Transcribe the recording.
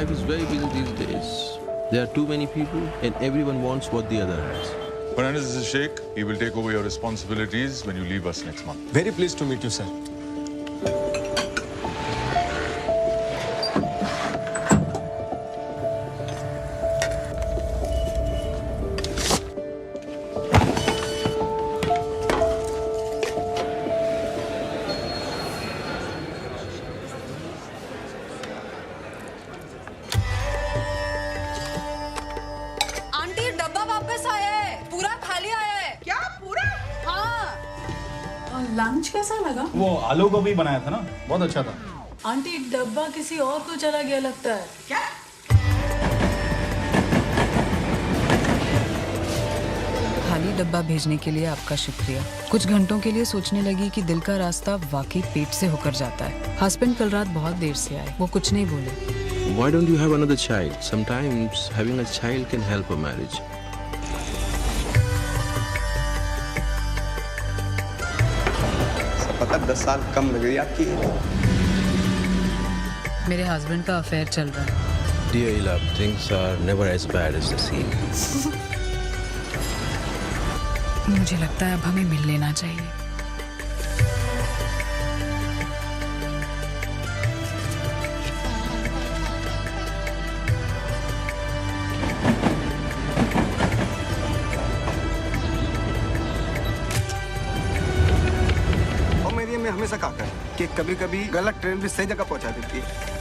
Life is very busy these days. There are too many people and everyone wants what the other has. Fernandez is a sheikh. He will take over your responsibilities when you leave us next month. Very pleased to meet you, sir. Aunty डब्बा वापस आया है, पूरा खाली आया है। क्या पूरा? हाँ। लंच कैसा लगा? वो आलू गोभी बनाया था ना, बहुत अच्छा था। आंटी डब्बा किसी और को चला गया लगता है। क्या? खाली डब्बा भेजने के लिए आपका शुक्रिया। कुछ घंटों के लिए सोचने लगी कि दिल का रास्ता वाकई पेट से होकर जाता है। हस्बैंड कल रात बहुत देर से आए, वो कुछ नहीं बोले। Why don't you have another child? Sometimes having a child can help a marriage. पता 10 साल कम लग रही है आपकी। मेरे हस्बैंड का अफेयर चल रहा है। Dear love, things are never as bad as they seem. मुझे लगता है अब हमें मिल लेना चाहिए। और मेरी में हमेशा कहा कर कि कभी-कभी गलत ट्रेन भी सही जगह पहुंचा देती है।